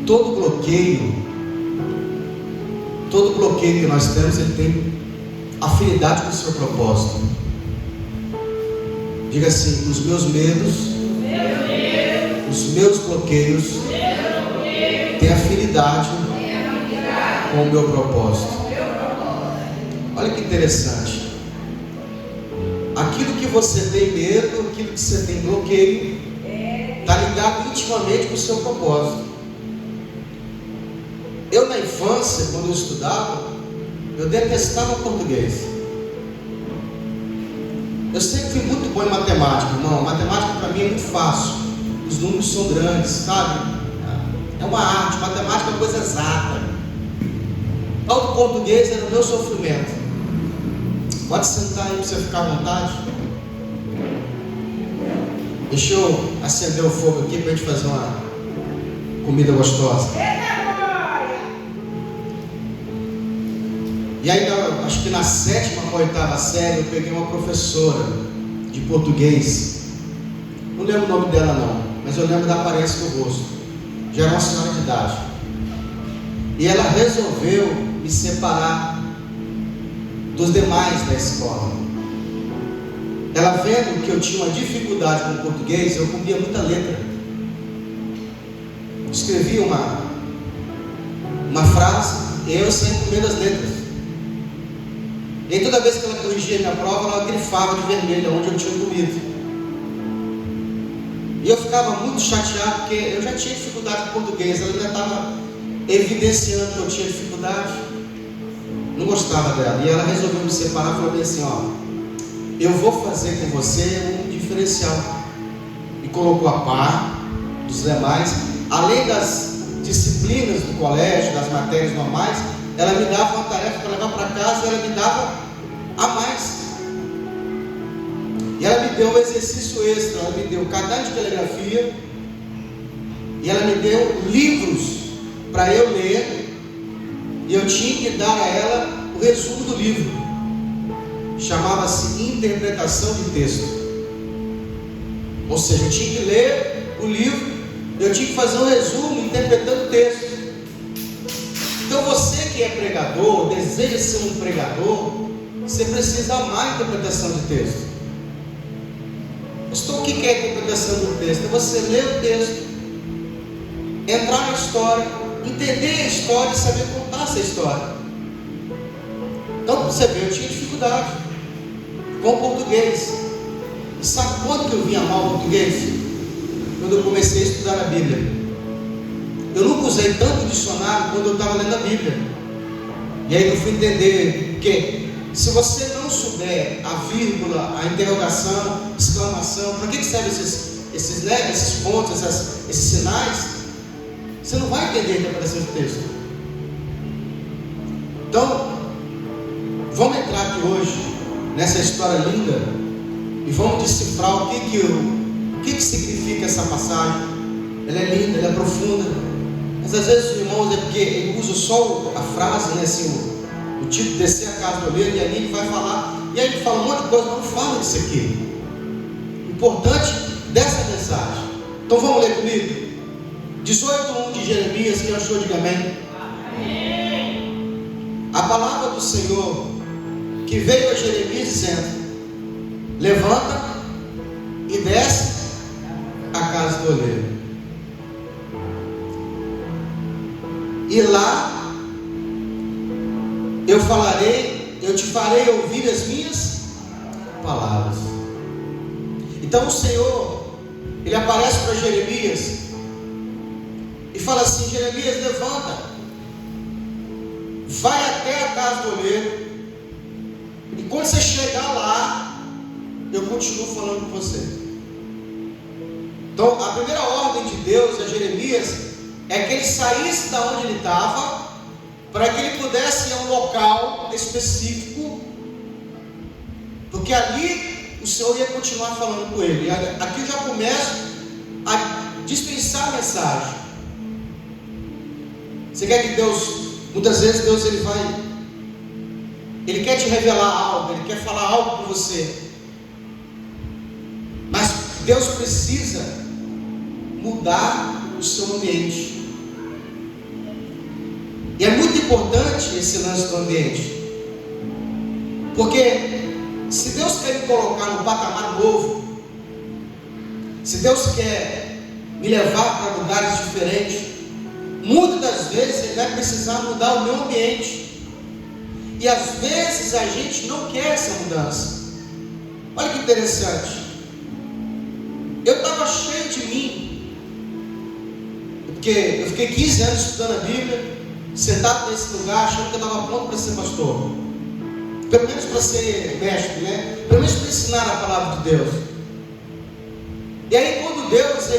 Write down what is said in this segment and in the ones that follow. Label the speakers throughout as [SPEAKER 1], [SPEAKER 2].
[SPEAKER 1] todo bloqueio que nós temos, ele tem afinidade com o seu propósito. Diga assim: os meus medos, os meus bloqueios têm afinidade com o meu propósito. Olha que interessante. Aquilo que você tem medo, aquilo que você tem bloqueio, está ligado intimamente com o seu propósito. Eu, na infância, quando eu estudava, eu detestava português. Eu sempre fui muito bom em matemática, irmão. Matemática para mim é muito fácil. Os números são grandes, sabe? É uma arte. Matemática é uma coisa exata. O português era o meu sofrimento. Pode sentar aí para você ficar à vontade. Deixa eu acender o fogo aqui para a gente fazer uma comida gostosa. E aí, acho que na 7ª ou 8ª série, eu peguei uma professora de português. Não lembro o nome dela não, mas eu lembro da aparência do rosto. Já era uma senhora de idade. E ela resolveu me separar dos demais da escola. Ela vendo que eu tinha uma dificuldade com o português, eu comia muita letra. Escrevia uma frase e eu saía comendo as letras. E aí, toda vez que ela corrigia a minha prova, ela grifava de vermelho onde eu tinha comido. E eu ficava muito chateado, porque eu já tinha dificuldade com português. Ela ainda estava evidenciando que eu tinha dificuldade. Não gostava dela. E ela resolveu me separar e falou bem assim: ó, eu vou fazer com você um diferencial. E colocou a par dos demais. Além das disciplinas do colégio, das matérias normais, ela me dava uma tarefa para levar para casa, ela me dava a mais. E ela me deu um exercício extra, ela me deu caderno de telegrafia, e ela me deu livros para eu ler, e eu tinha que dar a ela o resumo do livro. Chamava-se interpretação de texto. Ou seja, eu tinha que ler o livro, eu tinha que fazer um resumo interpretando o texto. Então você que é pregador, deseja ser um pregador, você precisa amar a interpretação de texto. Pastor, o que é a interpretação do texto? É você ler o texto, entrar na história, entender a história e saber contar essa história. Então você vê, eu tinha dificuldade com o português. E sabe quando que eu vim amar o português? Quando eu comecei a estudar a Bíblia. Eu nunca usei tanto dicionário quando eu estava lendo a Bíblia. E aí eu fui entender que se você não souber a vírgula, a interrogação, exclamação, para que servem esses pontos, esses sinais, você não vai entender a interpretação do texto. Então, vamos entrar aqui hoje nessa história linda e vamos decifrar o que significa essa passagem. Ela é linda, ela é profunda. Mas às vezes os irmãos, é porque ele usa só a frase, né, assim, o tipo descer a casa do oleiro, e ali ele vai falar, e aí ele fala um monte de coisa, mas não fala disso aqui. O importante dessa mensagem. Então vamos ler comigo? 18:1 de Jeremias, quem achou, diga amém. Amém. A palavra do Senhor que veio a Jeremias dizendo: levanta e desce a casa do oleiro. E lá eu te farei ouvir as minhas palavras. Então o Senhor, ele aparece para Jeremias e fala assim: Jeremias, levanta, vai até a casa do oleiro, e quando você chegar lá, eu continuo falando com você. Então a primeira ordem de Deus a Jeremias é que ele saísse da onde ele estava, para que ele pudesse ir a um local específico, porque ali o Senhor ia continuar falando com ele. E aqui eu já começo a dispensar a mensagem. Você quer que Deus, muitas vezes Deus ele quer te revelar algo, ele quer falar algo com você, mas Deus precisa mudar o seu ambiente. importante esse lance do ambiente, porque se Deus quer me colocar num patamar novo, se Deus quer me levar para lugares diferentes, muitas das vezes Ele vai precisar mudar o meu ambiente. E às vezes a gente não quer essa mudança. Olha que interessante. Eu estava cheio de mim, porque eu fiquei 15 anos estudando a Bíblia, sentado nesse lugar, achando que eu estava pronto para ser pastor, pelo menos para ser mestre, né? Pelo menos para ensinar a palavra de Deus. E aí quando Deus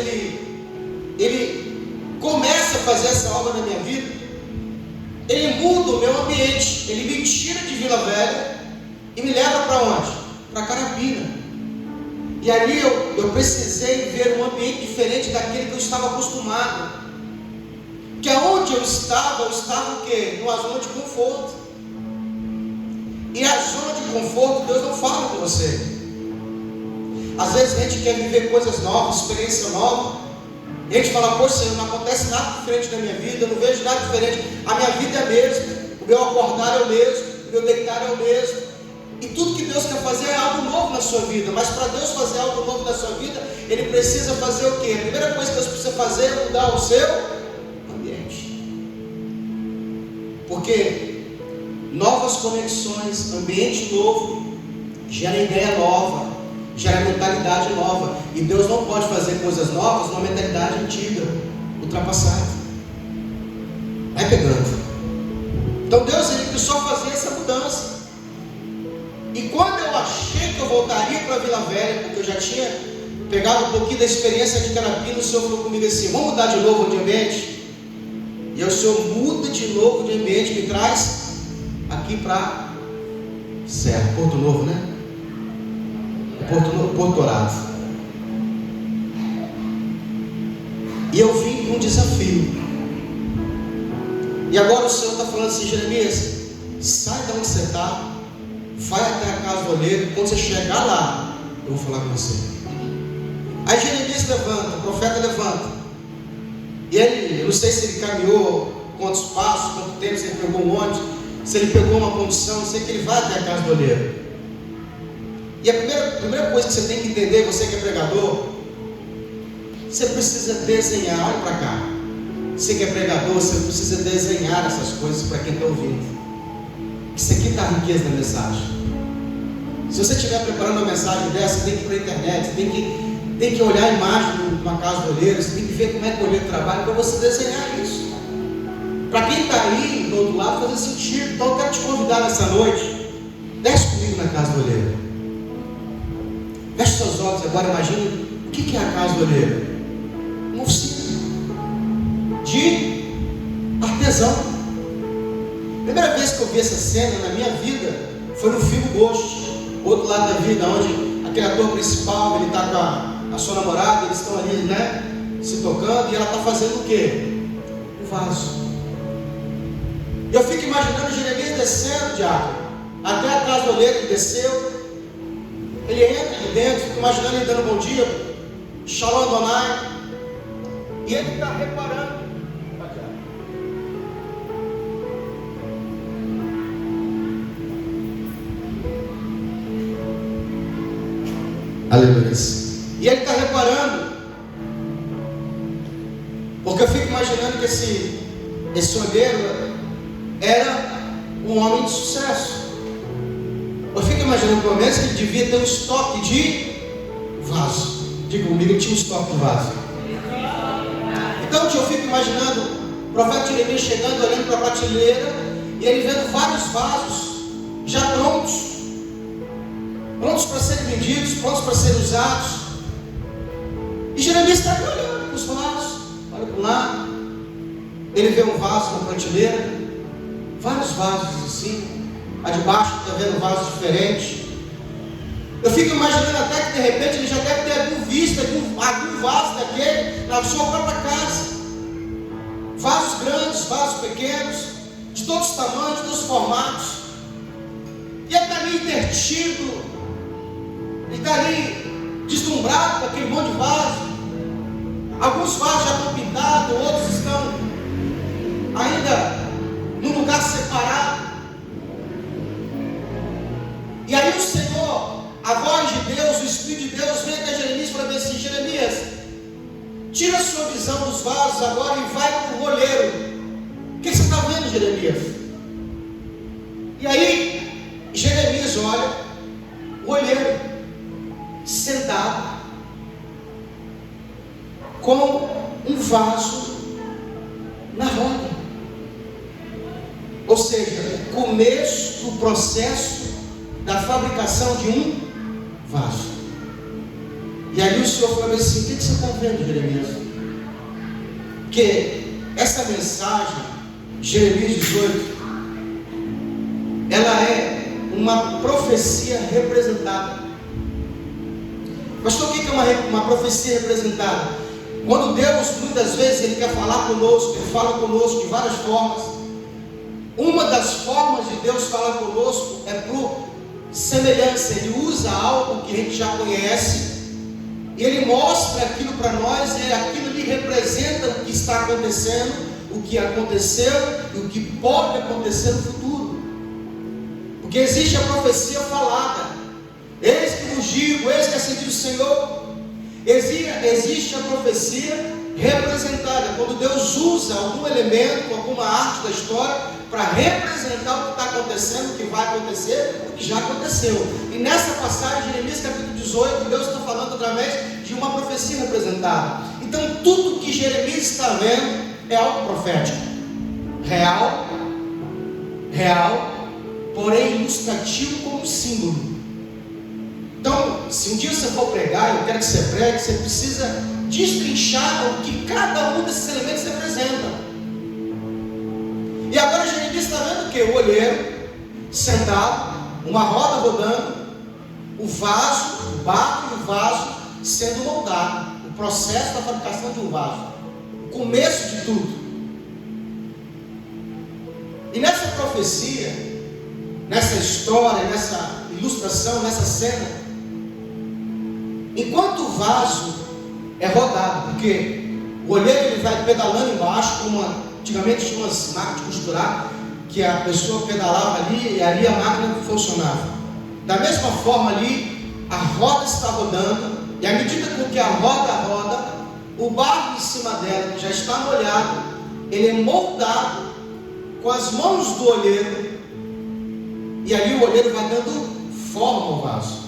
[SPEAKER 1] ele começa a fazer essa obra na minha vida, Ele muda o meu ambiente, Ele me tira de Vila Velha e me leva para onde? Para Carapina. E ali eu precisei ver um ambiente diferente daquele que eu estava acostumado. Que aonde eu estava o quê? Numa zona de conforto. E a zona de conforto, Deus não fala com você. Às vezes a gente quer viver coisas novas, experiência nova. E a gente fala, poxa, não acontece nada diferente na minha vida, eu não vejo nada diferente. A minha vida é a mesma, o meu acordar é o mesmo, o meu deitar é o mesmo. E tudo que Deus quer fazer é algo novo na sua vida. Mas para Deus fazer algo novo na sua vida, Ele precisa fazer o quê? A primeira coisa que Deus precisa fazer é mudar o seu ambiente. Porque novas conexões, ambiente novo, gera ideia nova, gera mentalidade nova. E Deus não pode fazer coisas novas numa mentalidade antiga, ultrapassada. Vai pegando. Então Deus, Ele precisou fazer essa mudança. E quando eu achei que eu voltaria para Vila Velha, porque eu já tinha pegado um pouquinho da experiência de Carapina, o Senhor falou comigo assim, vamos mudar de novo de ambiente? E aí o Senhor muda de novo de ambiente, me traz aqui para Serra, Porto Novo, né? Porto Dourado. E eu vim com um desafio. E agora o Senhor está falando assim, Jeremias, sai de onde você está, vai até a casa do oleiro, quando você chegar lá, eu vou falar com você. Aí Jeremias levanta, o profeta levanta. E ele, eu não sei se ele caminhou quantos passos, quanto tempo, se ele pegou um ônibus, se ele pegou uma condição, eu sei que ele vai até a casa do oleiro. E a primeira coisa que você tem que entender, você que é pregador, você precisa desenhar. Olha para cá. Você que é pregador, você precisa desenhar essas coisas para quem está ouvindo. Isso aqui está a riqueza da mensagem. Se você estiver preparando uma mensagem dessa, você tem que ir para a internet, você tem que olhar a imagem de uma casa do oleiro, você tem que ver como é que o oleiro trabalha para você desenhar isso. Para quem está aí do outro lado, fazer sentido. Então eu quero te convidar nessa noite, desce comigo na casa do oleiro. Feche seus olhos agora, imagine o que é a casa do oleiro. Uma oficina de artesão. Primeira vez que eu vi essa cena na minha vida foi no filme Ghost, Outro Lado da Vida, onde aquele ator principal, ele está com a sua namorada, eles estão ali, né, se tocando, e ela está fazendo o quê? Um vaso. E eu fico imaginando Jeremias descendo, diabo, até a casa do oleiro, ele desceu. Ele entra aqui dentro, fico imaginando ele dando bom dia, Shalom Adonai, e ele está reparando. Aleluia. E ele está reparando, porque eu fico imaginando que esse olheiro era um homem de sucesso. Eu fico imaginando pelo menos que ele devia ter um estoque de vaso. Diga comigo, ele tinha um estoque de vaso. Então eu fico imaginando o profeta Jeremias chegando, olhando para a prateleira, e ele vendo vários vasos já prontos para serem vendidos, prontos para serem usados. E Jeremias está olhando para os vasos, olha para lá, ele vê um vaso na prateleira, vários vasos assim. A de baixo está vendo vasos diferentes. Eu fico imaginando até que de repente ele já deve ter algum visto, algum vaso daquele na sua própria casa. Vasos grandes, vasos pequenos, de todos os tamanhos, de todos os formatos. E ele está ali intertido, ele está ali deslumbrado com aquele monte de vaso. Alguns vasos já estão pintados, outros estão ainda no lugar lugar separado. E aí o Senhor, a voz de Deus, o Espírito de Deus, vem até Jeremias e fala assim: Jeremias, tira a sua visão dos vasos agora e vai para o oleiro. O que você está vendo, Jeremias? E aí Jeremias olha o olheiro sentado com um vaso na roda. Ou seja, o começo do processo da fabricação de um vaso. E aí o Senhor falou assim: o que você está vendo, Jeremias? Porque essa mensagem, Jeremias 18, ela é uma profecia representada. Pastor, o que é uma profecia representada? Quando Deus, muitas vezes, Ele quer falar conosco, Ele fala conosco de várias formas. Uma das formas de Deus falar conosco é por semelhança. Ele usa algo que a gente já conhece e Ele mostra aquilo para nós, e aquilo lhe representa o que está acontecendo, o que aconteceu e o que pode acontecer no futuro. Porque existe a profecia falada: eis que vos digo, eis que assim diz o Senhor. Existe a profecia representada, quando Deus usa algum elemento, alguma arte da história para representar o que está acontecendo, o que vai acontecer, o que já aconteceu. E nessa passagem, Jeremias capítulo 18, Deus está falando através de uma profecia representada. Então tudo que Jeremias está vendo é algo profético, real, porém ilustrativo como símbolo. Então, se um dia você for pregar, eu quero que você pregue, você precisa destrinchar o que cada um desses elementos representa. E agora Jeremias está vendo o que? O olheiro sentado, uma roda rodando, o vaso, o barro e o vaso sendo moldado, o processo da fabricação de um vaso, o começo de tudo. E nessa profecia, nessa história, nessa ilustração, nessa cena, enquanto o vaso é rodado, porque o olheiro ele vai pedalando embaixo, como antigamente tinha umas máquinas de costurar, que a pessoa pedalava ali e ali a máquina funcionava. Da mesma forma ali, a roda está rodando, e à medida que a roda roda, o barro em cima dela, que já está molhado, ele é moldado com as mãos do olheiro, e ali o olheiro vai dando forma ao vaso.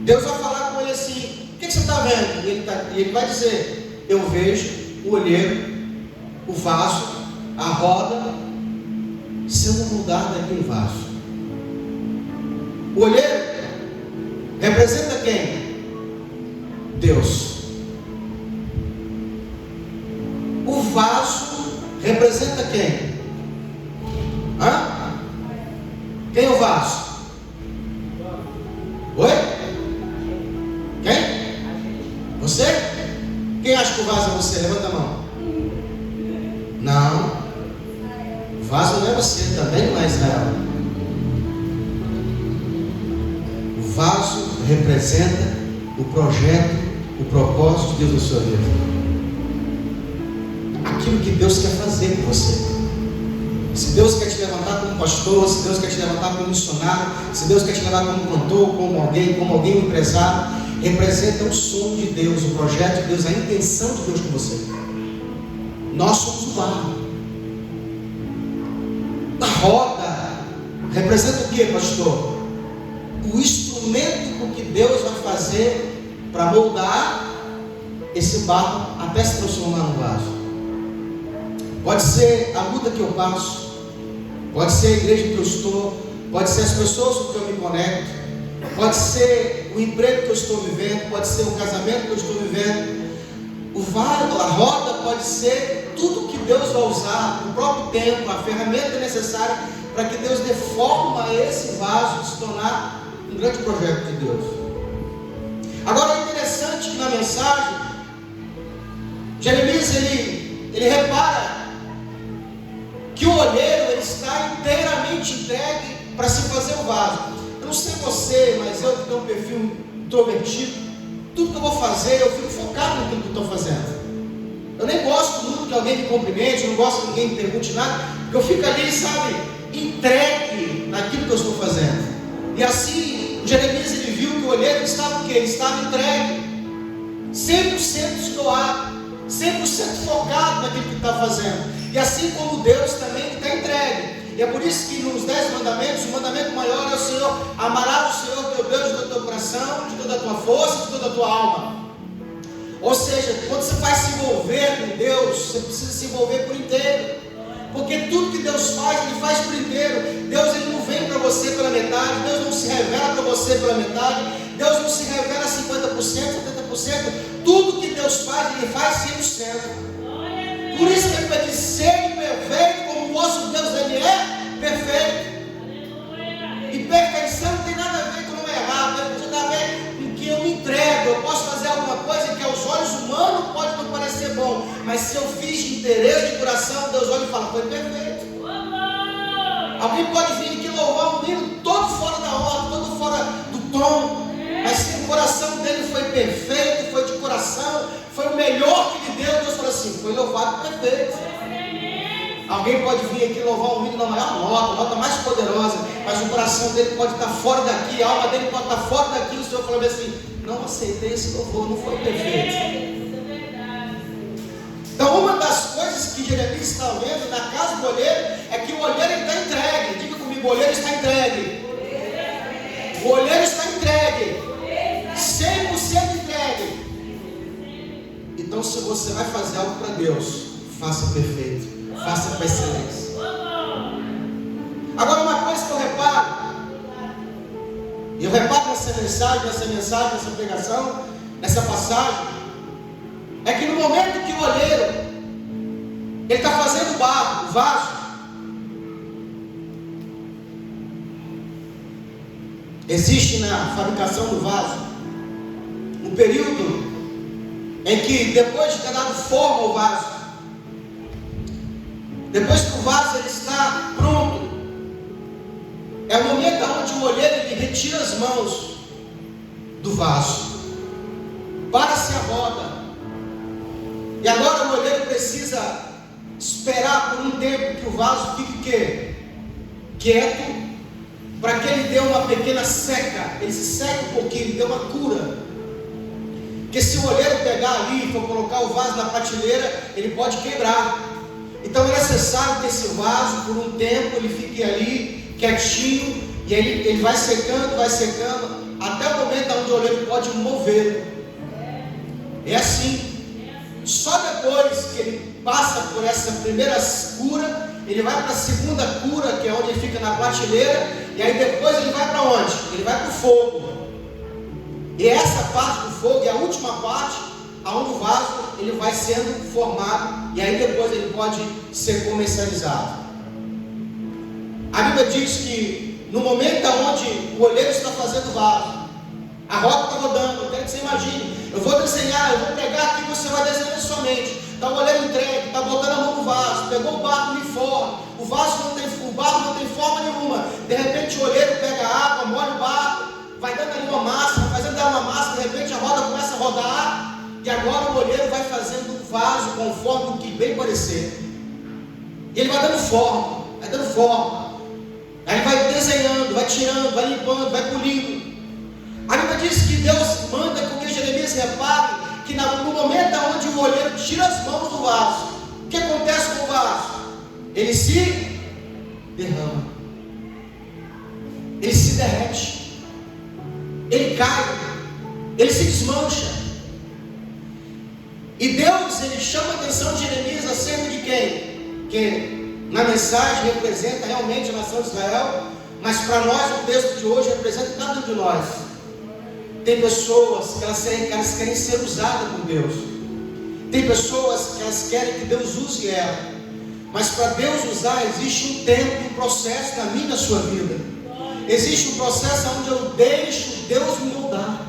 [SPEAKER 1] Deus vai falar com ele assim: o que você está vendo? E ele vai dizer: eu vejo o olheiro, o vaso, a roda sendo moldada aqui em vaso. O olheiro representa quem? Deus. O vaso representa quem? Quem é o vaso? Oi? Quem? Você? Quem acha que o vaso é você? Levanta a mão. Não. O vaso não é você, também não é Israel. O vaso representa o projeto, o propósito de Deus na sua vida. Aquilo que Deus quer fazer com você. Se Deus quer te levantar como pastor, se Deus quer te levantar como missionário, se Deus quer te levantar como cantor, como alguém empresário, representa o sonho de Deus, o projeto de Deus, a intenção de Deus com você. Nós somos o barro. A roda representa o que, pastor? O instrumento com que Deus vai fazer para moldar esse barro até se transformar no vaso. Pode ser a luta que eu passo, pode ser a igreja que eu estou, pode ser as pessoas com que eu me conecto, pode ser o emprego que eu estou vivendo, pode ser o casamento que eu estou vivendo. O vaso, a roda pode ser tudo que Deus vai usar, o próprio tempo, a ferramenta necessária para que Deus dê forma a esse vaso se tornar um grande projeto de Deus. Agora é interessante que na mensagem, Jeremias ele repara que o olheiro ele está inteiramente entregue para se fazer o vaso. Eu não sei você, mas eu que tenho um perfil introvertido, tudo que eu vou fazer, eu fico focado naquilo que eu estou fazendo. Eu nem gosto muito que alguém me me cumprimente, eu não gosto que ninguém me pergunte nada, porque eu fico ali, sabe, entregue naquilo que eu estou fazendo. E assim, Jeremias, ele viu que o olheiro estava o quê? Ele estava entregue, 100% doado, 100% focado naquilo que está fazendo. E assim como Deus também está entregue. E é por isso que nos 10 mandamentos, o mandamento maior é o Senhor: amarás o Senhor teu Deus de todo o teu coração, de toda a tua força, de toda a tua alma. Ou seja, quando você vai se envolver com Deus, você precisa se envolver por inteiro. Porque tudo que Deus faz, Ele faz por inteiro. Deus, Ele não vem para você pela metade. Deus não se revela para você pela metade. Deus não se revela 50%, 70%. Tudo que Deus faz, Ele faz 100%. Por isso que Ele vai dizer: sede perfeito, como o vosso Deus, Ele é perfeito. E perfeição não tem nada a ver com não errar. Tem nada a ver com que eu me entrego. Eu posso fazer alguma coisa que aos olhos humanos pode não parecer bom, mas se eu fiz de interesse de coração, Deus olha e fala: foi perfeito. Alguém pode vir aqui louvar um menino todo fora da hora, todo fora do tom, mas se o coração dele foi perfeito, foi de coração, foi o melhor que lhe deu, Deus fala assim: foi louvado perfeito. Alguém pode vir aqui louvar um menino na maior nota mais poderosa, mas o coração dele pode estar fora daqui, a alma dele pode estar fora daqui. O Senhor falou assim: não aceitei esse louvor, não foi perfeito. Então, uma das coisas que Jeremias está vendo na casa do olheiro é que o olheiro está entregue. Diga comigo: o olheiro está entregue. O olheiro está entregue, 100% entregue. Então, se você vai fazer algo para Deus, faça perfeito, faça com excelência. Agora, uma coisa que eu reparo, e eu reparo nessa mensagem, nessa pregação, nessa passagem, é que no momento que o olheiro ele está fazendo o barro, o vaso, existe na fabricação do vaso um período em que, depois de ter dado forma ao vaso, depois que o vaso ele está pronto, é o momento onde o olheiro ele retira as mãos do vaso, para-se a roda. E agora o olheiro precisa esperar por um tempo que o vaso fique quieto, para que ele dê uma pequena seca, ele se seque um pouquinho, ele dê uma cura. Porque se o olheiro pegar ali e for colocar o vaso na prateleira, ele pode quebrar. Então é necessário que esse vaso, por um tempo, ele fique ali quietinho, e aí ele vai secando, até o momento onde o olheiro pode mover. É assim. Só depois que ele passa por essa primeira cura, ele vai para a segunda cura, que é onde ele fica na prateleira, e aí depois ele vai para onde? Ele vai para o fogo. E essa parte do fogo é a última parte, onde o vaso ele vai sendo formado, e aí depois ele pode ser comercializado. A Bíblia diz que no momento onde o olheiro está fazendo o vaso, a roda está rodando. Eu quero que você imagine. Eu vou desenhar, eu vou pegar aqui e você vai desenhar somente. Está o olheiro entregue, está botando a mão no vaso, pegou o barro uniforme, o barro não tem forma nenhuma. De repente o olheiro pega a água, molha o barro, vai dando ali uma massa, vai fazendo uma massa, de repente a roda começa a rodar, e agora o olheiro vai fazendo o vaso conforme o que bem parecer. E ele vai dando forma, aí ele vai desenhando, vai tirando, vai limpando, vai polindo. A Bíblia diz que Deus manda com que Jeremias repare que no momento onde o olheiro tira as mãos do vaso, o que acontece com o vaso? Ele se derrama, ele se derrete, ele cai, ele se desmancha. E Deus ele chama a atenção de Jeremias acerca de quem? Que na mensagem representa realmente a nação de Israel, mas para nós o texto de hoje representa cada um de nós. Tem pessoas que elas querem ser usadas por Deus. Tem pessoas que elas querem que Deus use ela. Mas para Deus usar, existe um tempo, um processo na minha e na sua vida. Existe um processo onde eu deixo Deus me moldar.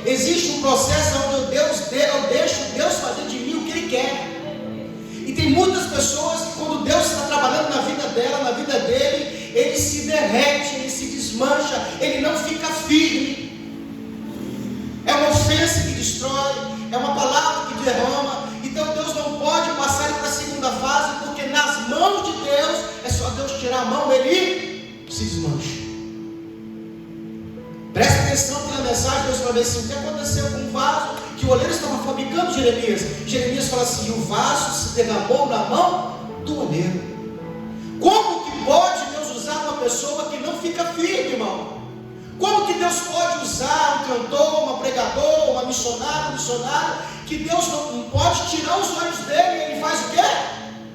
[SPEAKER 1] Existe um processo onde eu deixo Deus fazer de mim o que Ele quer. E tem muitas pessoas que quando Deus está trabalhando na vida dela, na vida dele, ele se derrete, ele se desmancha, ele não fica firme. É uma ofensa que destrói, é uma palavra que derrama. Então Deus não pode passar a mão, ele se desmancha. Presta atenção que na mensagem Deus fala assim: o que aconteceu com o vaso que o oleiro estava fabricando, Jeremias? Jeremias fala assim: o vaso se derramou na mão do oleiro. Como que pode Deus usar uma pessoa que não fica firme, irmão? Como que Deus pode usar um cantor, uma pregador, uma missionária, que Deus não pode tirar os olhos dele e ele faz o quê?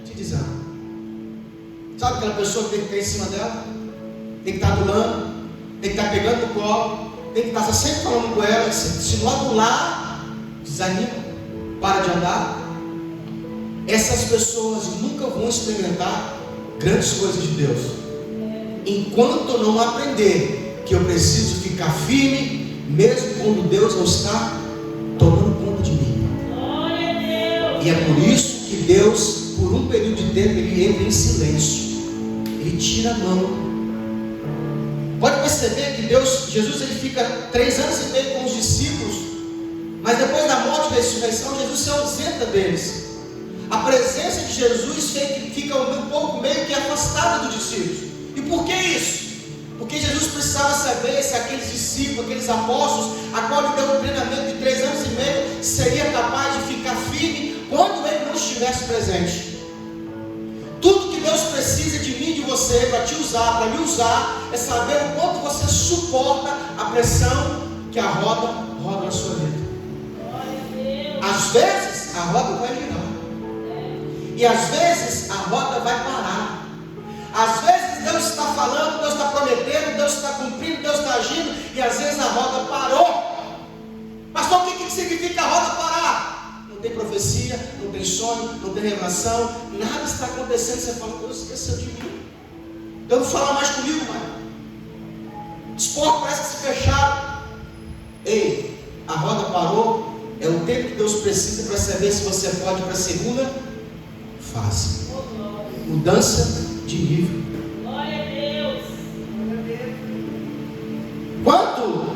[SPEAKER 1] Te desarma. Sabe aquela pessoa que tem que estar em cima dela? Tem que estar do lado, tem que estar pegando no colo, tem que estar sempre falando com ela. Se não adular, desanima, para de andar. Essas pessoas nunca vão experimentar grandes coisas de Deus, enquanto não aprender que eu preciso ficar firme, mesmo quando Deus não está tomando conta de mim. E é por isso que Deus, por um período de tempo, ele entra em silêncio, ele tira a mão. Pode perceber que Jesus ele fica 3 anos e meio com os discípulos, mas depois da morte e da ressurreição, Jesus se ausenta deles. A presença de Jesus fica um pouco meio que afastada dos discípulos. E por que isso? Porque Jesus precisava saber se aqueles discípulos, aqueles apóstolos, a qual ele deu um treinamento de 3 anos e meio, seria capaz de ficar firme quando ele não estivesse presente. Tudo que Deus precisa de mim e de você, para te usar, para me usar, é saber o quanto você suporta a pressão que a roda roda na sua vida. Às vezes a roda vai girar, e às vezes a roda vai parar. Às vezes Deus está falando, Deus está prometendo, Deus está cumprindo, Deus está agindo, e às vezes a roda parou. Pastor, o que significa a roda parar? Não tem profecia, não tem sonho, não tem revelação, nada está acontecendo. Você fala: Deus esqueceu de mim, Deus não fala mais comigo, mano. Os porcos parecem que se fecharam. Ei, a roda parou. É o tempo que Deus precisa para saber se você pode ir para a segunda fase. Mudança de nível.
[SPEAKER 2] Glória a Deus.
[SPEAKER 1] Quando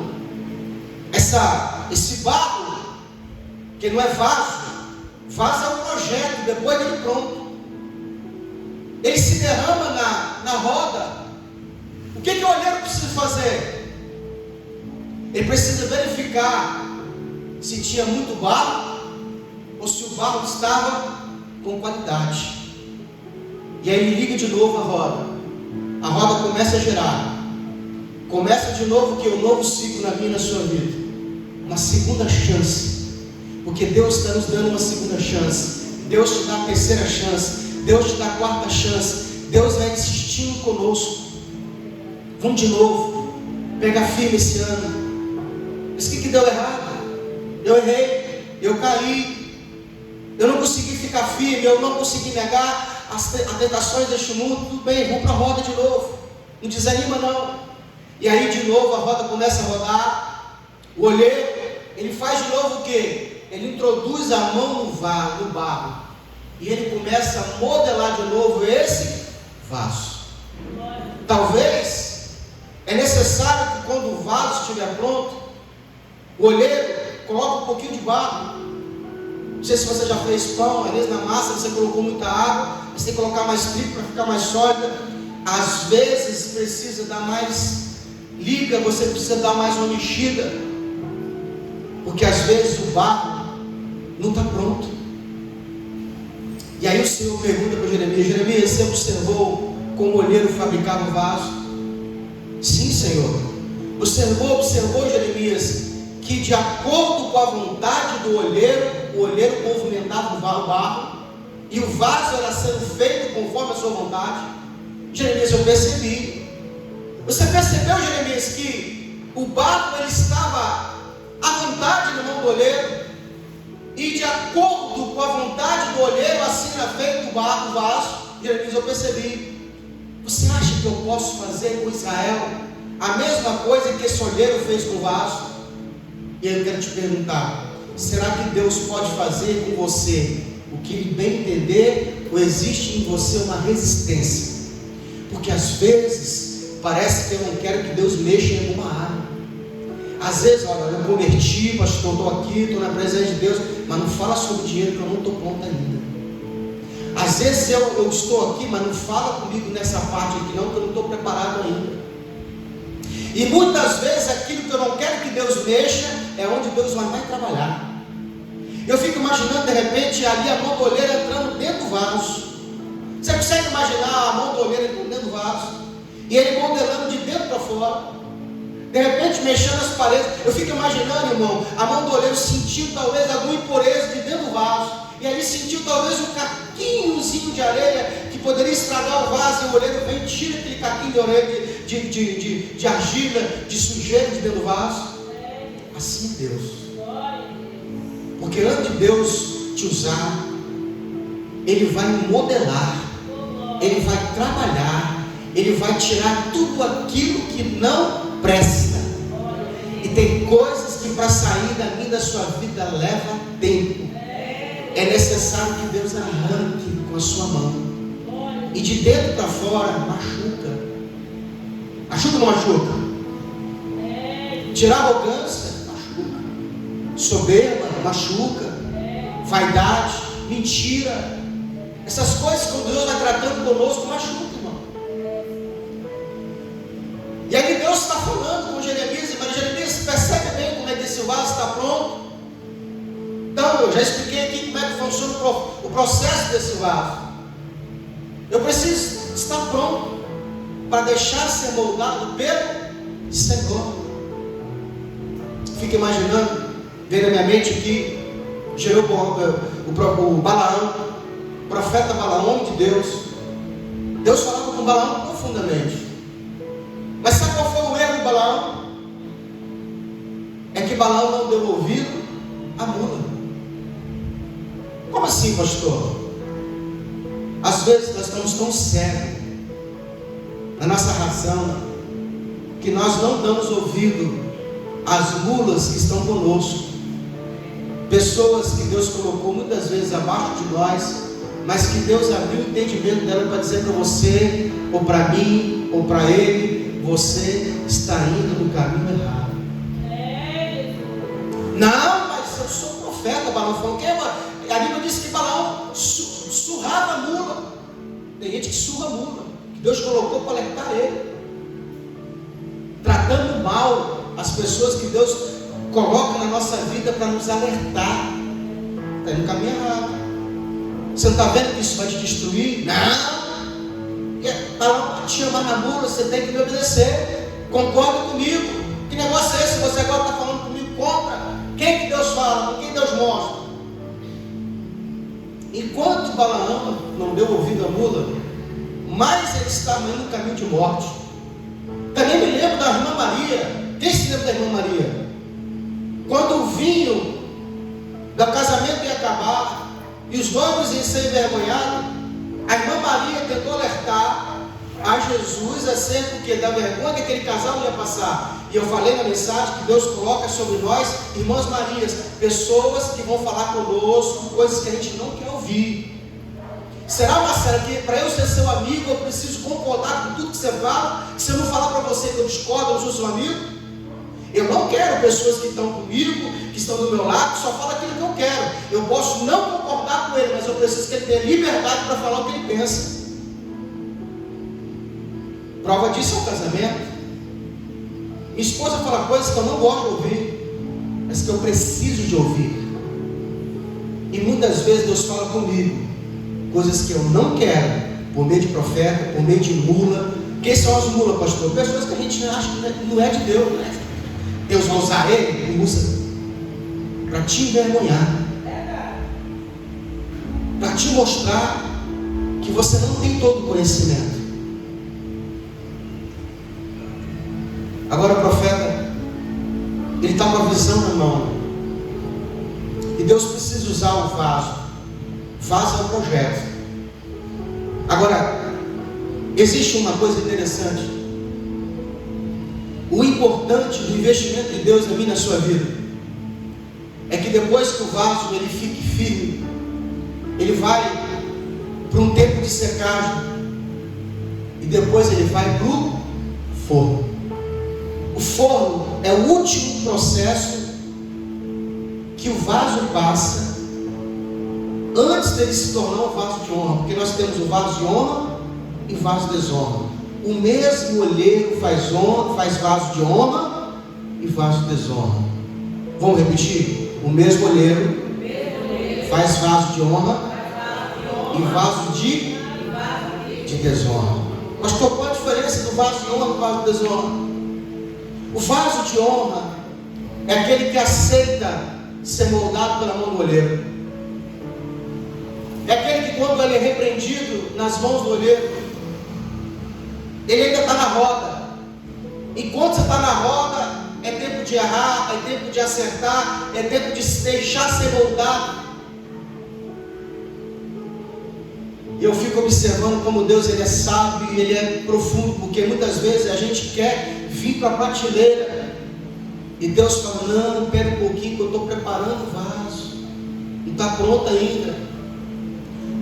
[SPEAKER 1] esse barro, que não é vaso é um projeto, depois dele pronto, ele se derrama na roda. O que o olheiro precisa fazer? Ele precisa verificar se tinha muito barro ou se o barro estava com qualidade. E aí ele liga de novo a roda começa a girar, começa de novo um novo ciclo na minha e na sua vida, uma segunda chance, porque Deus está nos dando uma segunda chance. Deus te dá a terceira chance, Deus te dá a quarta chance, Deus vai insistindo conosco. Vamos de novo, pega firme esse ano. Mas o que deu errado? Eu errei, eu caí, eu não consegui ficar firme, eu não consegui negar as tentações deste mundo. Tudo bem, vamos para a roda de novo, não desanima não. E aí de novo a roda começa a rodar. O olheiro, ele faz de novo o quê? Ele introduz a mão no barro, e ele começa a modelar de novo esse vaso. Talvez é necessário que quando o vaso estiver pronto, o olheiro coloca um pouquinho de barro. Não sei se você já fez pão, às vezes na massa você colocou muita água, você tem que colocar mais trigo para ficar mais sólida. Às vezes precisa dar mais liga, você precisa dar mais uma mexida, porque às vezes o barro não está pronto. E aí o Senhor pergunta para Jeremias: Jeremias, você observou como o olheiro fabricava o vaso? Sim, Senhor. Observou Jeremias, que de acordo com a vontade do olheiro, o olheiro movimentava o barro, e o vaso era sendo feito conforme a sua vontade. Jeremias, eu percebi. Você percebeu, Jeremias, que o barro ele estava à vontade na mão do olheiro, e de acordo com a vontade do olheiro, assim era feito o vaso. Jeremias, eu percebi. Você acha que eu posso fazer com Israel a mesma coisa que esse olheiro fez com o vaso? E eu quero te perguntar: será que Deus pode fazer com você o que Ele bem entender, ou existe em você uma resistência? Porque às vezes parece que eu não quero que Deus mexa em alguma área. Às vezes, olha, eu converti, pastor, estou aqui, estou na presença de Deus, mas não fala sobre dinheiro que eu não estou pronto ainda. Às vezes eu estou aqui, mas não fala comigo nessa parte aqui não, que eu não estou preparado ainda. E muitas vezes aquilo que eu não quero que Deus mexa, é onde Deus vai trabalhar. Eu fico imaginando de repente ali a mão do olheiro entrando dentro do vaso. Você consegue imaginar a mão do olheiro entrando dentro do vaso? E ele modelando de dentro para fora. De repente mexendo as paredes. Eu fico imaginando, irmão, a mão do olheiro sentiu talvez alguma impureza de dentro do vaso. E ali sentiu talvez um caquinhozinho de areia que poderia estragar o vaso. E o olheiro vem e tira aquele caquinho de areia, de argila, de sujeira de dentro do vaso. Assim é Deus. Porque antes de Deus te usar, Ele vai modelar, Ele vai trabalhar, Ele vai tirar tudo aquilo que não presta. E tem coisas que para sair da minha e da sua vida leva tempo. É necessário que Deus arranque com a sua mão. E de dentro para fora machuca. Machuca ou não machuca? Tirar a arrogância, machuca. Soberba, machuca. Vaidade, mentira. Essas coisas que Deus vai tratando conosco, machuca, irmão. E aí Deus está falando com Jeremias, mas Jeremias percebe bem como é que esse vaso está pronto. Então eu já expliquei aqui como é que funciona o processo desse vaso. Eu preciso estar pronto para deixar ser moldado pelo Senhor. Fica imaginando, vem na minha mente que gerou o Balaão, o profeta Balaão, homem de Deus. Deus falava com Balaão profundamente. Mas sabe qual foi o erro de Balaão? É que Balaão não deu ouvido à mula. Como assim, pastor? Às vezes nós estamos tão cegos na nossa razão que nós não damos ouvido às mulas que estão conosco. Pessoas que Deus colocou muitas vezes abaixo de nós, mas que Deus abriu o entendimento dela para dizer para você, ou para mim, ou para ele: você está indo no caminho errado. Não, mas eu sou profeta. Balaão falou que a Bíblia diz que Balaão surrava a mula. Tem gente que surra a mula, que Deus colocou para alertar ele, tratando mal as pessoas que Deus coloca na nossa vida para nos alertar. Está indo no caminho errado. Você não está vendo que isso vai te destruir? Não. Para te chamar na mula, você tem que me obedecer. Concorda comigo. Que negócio é esse? Você agora está falando comigo contra? Quem que Deus fala? Quem Deus mostra? Enquanto Balaão não deu ouvido à mula, mais ele estava indo no caminho de morte. Também me lembro da irmã Maria. Quem se lembra da irmã Maria? Quando o vinho do casamento ia acabar e os noivos iam ser envergonhados, a irmã Maria tentou alertar a Jesus acerca da vergonha que aquele casal ia passar. E eu falei na mensagem que Deus coloca sobre nós, irmãs Marias, pessoas que vão falar conosco coisas que a gente não quer ouvir. Será, Marcelo, que para eu ser seu amigo eu preciso concordar com tudo que você fala? Se eu não falar para você que eu discordo, eu não sou seu amigo? Eu não quero pessoas que estão comigo, que estão do meu lado, que só falam aquilo que eu quero. Eu posso não concordar com ele, mas eu preciso que ele tenha liberdade para falar o que ele pensa. Prova disso é o casamento. Minha esposa fala coisas que eu não gosto de ouvir, mas que eu preciso de ouvir. E muitas vezes Deus fala comigo coisas que eu não quero, por meio de profeta, por meio de mula. Quem são as mulas, pastor? Pessoas que a gente acha que não é de Deus, né? Deus vai usar ele, usa para te envergonhar, para te mostrar que você não tem todo o conhecimento. Agora o profeta, ele está com a visão na mão, e Deus precisa usar o vaso. Vaso é um projeto. Agora, existe uma coisa interessante. O importante do investimento de Deus na minha e na sua vida é que depois que o vaso ele fique firme, ele vai para um tempo de secagem e depois ele vai para o forno. O forno é o último processo que o vaso passa antes dele se tornar um vaso de honra, porque nós temos o vaso de honra e vaso de desonra. O mesmo olheiro faz vaso de honra e vaso de desonra. Vamos repetir? O mesmo olheiro faz vaso de honra e vaso de desonra. Mas qual a diferença do vaso de honra e do vaso de desonra? O vaso de honra é aquele que aceita ser moldado pela mão do olheiro. É aquele que, quando ele é repreendido nas mãos do olheiro, ele ainda está na roda. Enquanto você está na roda, é tempo de errar, é tempo de acertar, é tempo de se deixar ser moldado. E eu fico observando como Deus, ele é sábio e ele é profundo, porque muitas vezes a gente quer vir para a prateleira e Deus fala: não, espera um pouquinho que eu estou preparando o vaso, não está pronto ainda.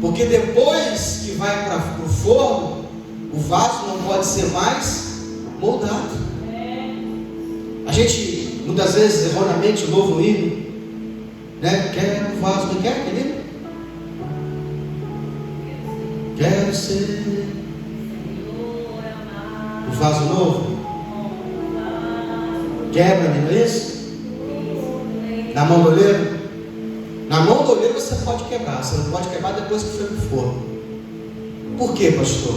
[SPEAKER 1] Porque depois que vai para o forno, o vaso não pode ser mais moldado. A gente muitas vezes erroneamente louva o hino, né? Quer o vaso, não quer, querido? Quero ser o vaso novo. Quebra, não é isso? Na mão do olheiro? Na mão do olheiro você pode quebrar, você não pode quebrar depois que foi para o forno. Por quê, pastor?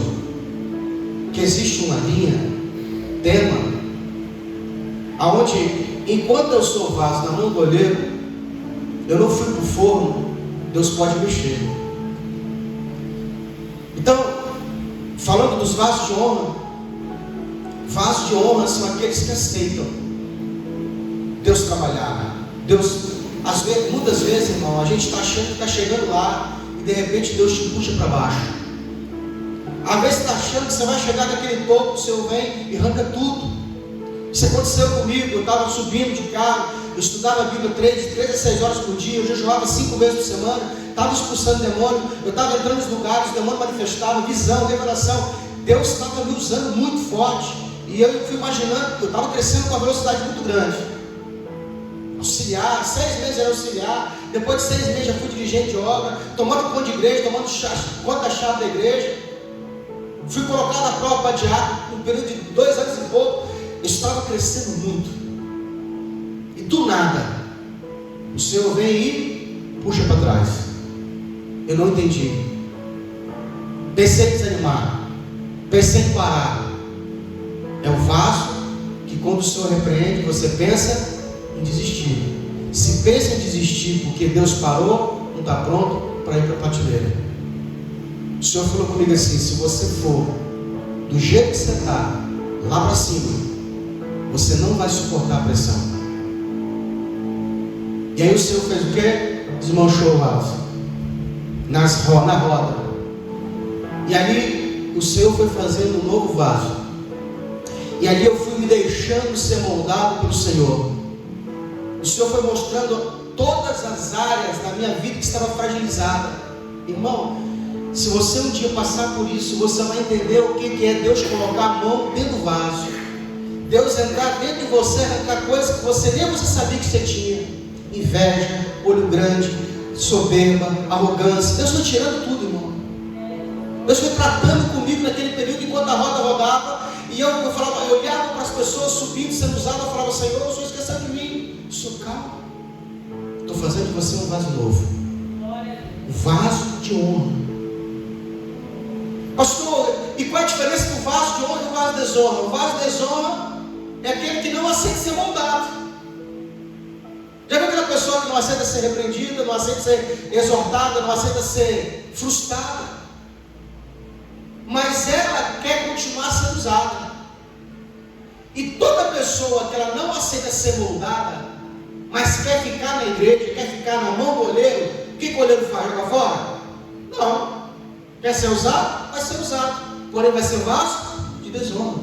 [SPEAKER 1] Porque existe uma linha, tema, aonde, enquanto eu sou vaso na mão do olheiro, eu não fui para o forno, Deus pode mexer. Então, falando dos vasos de honra são aqueles que aceitam Deus trabalhar. Muitas vezes, irmão, a gente está achando que está chegando lá e de repente Deus te puxa para baixo. Às vezes está achando que você vai chegar naquele topo, o Senhor vem e arranca tudo. Isso aconteceu comigo. Eu estava subindo de carro, eu estudava a Bíblia 3 a 6 horas por dia, eu jejuava 5 vezes por semana, estava expulsando demônio, eu estava entrando nos lugares, o demônio manifestava, visão, revelação. Deus estava me usando muito forte, e eu fui imaginando, eu estava crescendo com uma velocidade muito grande. Auxiliar, 6 meses era auxiliar, depois de 6 meses já fui dirigente de obra, tomando conta de igreja, tomando conta da chave da igreja. Fui colocado à prova para diácono, no período de 2 anos e pouco. Eu estava crescendo muito, e do nada o Senhor vem e puxa para trás. Eu não entendi, pensei em desanimar, pensei em parar. É o vaso que, quando o Senhor repreende, você pensa em desistir. Se pensa em desistir porque Deus parou, não está pronto para ir para a prateleira. O Senhor falou comigo assim: se você for do jeito que você está, lá para cima, você não vai suportar a pressão. E aí o Senhor fez o quê? Desmanchou o vaso na roda. E ali o Senhor foi fazendo um novo vaso. E ali eu fui me deixando ser moldado pelo Senhor. O Senhor foi mostrando todas as áreas da minha vida que estava fragilizada. Irmão, se você um dia passar por isso, você vai entender o que é Deus colocar a mão dentro do vaso. Deus entrar dentro de você, arrancar coisas que você nem você sabia que você tinha. Inveja, olho grande, soberba, arrogância. Deus foi tirando tudo, irmão. Deus foi tratando comigo naquele período, enquanto a roda rodava. E eu olhava para as pessoas subindo, sendo usadas. Eu falava: Senhor, o Senhor esqueceu de mim. Senhor, calma, estou fazendo de você um vaso novo, um vaso de honra. Pastor, e qual é a diferença do vaso de honra e do vaso de desonra? O vaso de desonra é aquele que não aceita ser moldado. Já viu aquela pessoa que não aceita ser repreendida, não aceita ser exortada, não aceita ser frustrada, mas ela quer continuar sendo usada? E toda pessoa que ela não aceita ser moldada, mas quer ficar na igreja, quer ficar na mão do olheiro, o que o olheiro faz? Joga fora? Não. Quer ser usado? Vai ser usado. Porém vai ser vaso de desonra.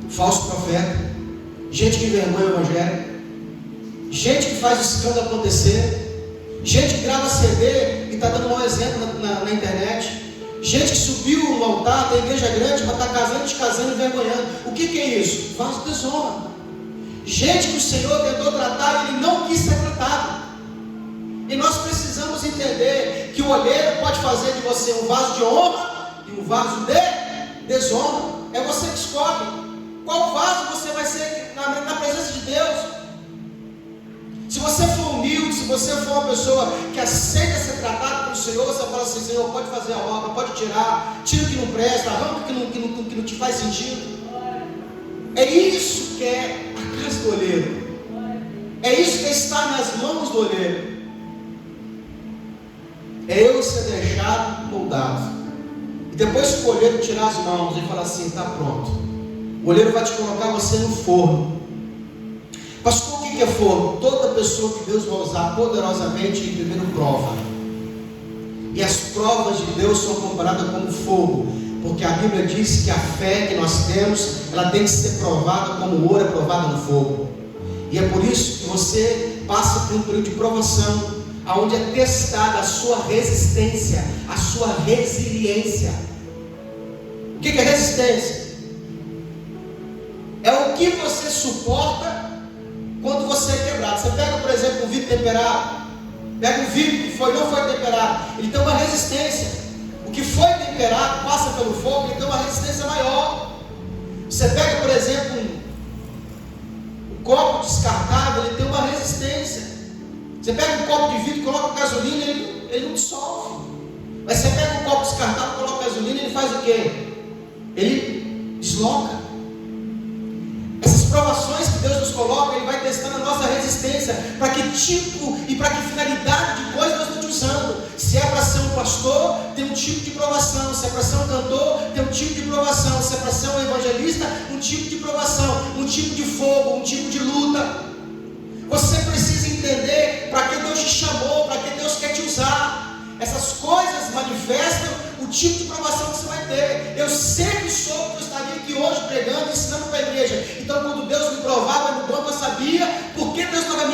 [SPEAKER 1] Falso profeta, gente que envergonha o evangelho, gente que faz o escândalo acontecer, gente que grava CD e está dando um mau exemplo na internet, gente que subiu no altar da igreja grande, mas está casando, descasando e envergonhando. O que é isso? Vaso de desonra. Gente que o Senhor tentou tratar e ele não quis ser tratado. E nós precisamos entender que o olheiro pode fazer de você um vaso de honra e um vaso de desonra. É você que escolhe qual vaso você vai ser na presença de Deus. Se você for humilde, se você for uma pessoa que aceita ser tratado pelo Senhor, você fala assim: Senhor, pode fazer a obra, pode tirar, tira o que não presta, arranca o que não te faz sentido. É isso que é a casa do olheiro. É isso que é estar nas mãos do olheiro. É eu ser deixado moldado. E depois que o olheiro tirar as mãos e falar assim: está pronto, o olheiro vai te colocar você no forno. Pastor, o que é forno? Toda pessoa que Deus vai usar poderosamente, em primeiro prova. E as provas de Deus são comparadas como fogo, porque a Bíblia diz que a fé que nós temos, ela tem que ser provada como o ouro é provado no fogo. E é por isso que você passa por um período de provação, onde é testada a sua resistência, a sua resiliência. O que é resistência? É o que você suporta quando você é quebrado. Você pega, por exemplo, um vidro temperado, pega um vidro que não foi temperado, ele tem uma resistência. O que foi temperado passa pelo fogo, ele tem uma resistência maior. Você pega, por exemplo, um copo descartável, ele tem uma resistência. Você pega um copo de vidro, coloca gasolina, ele não dissolve. Mas você pega um copo descartável, coloca gasolina, ele faz o quê? Ele desloca. Essas provações que Deus nos coloca, Ele vai testando a nossa resistência, para que tipo e para que finalidade de coisa nós estamos usando. Se é para ser um pastor, tem um tipo de provação. Se é para ser um cantor, tem um tipo de provação. Se é para ser um evangelista, um tipo de provação, um tipo de fogo, um tipo de luta. Você precisa entender para que Deus te chamou, para que Deus quer te usar. Essas coisas manifestam o tipo de provação que você vai ter. Eu sempre soube que eu estaria aqui hoje pregando e ensinando para a igreja. Então, quando Deus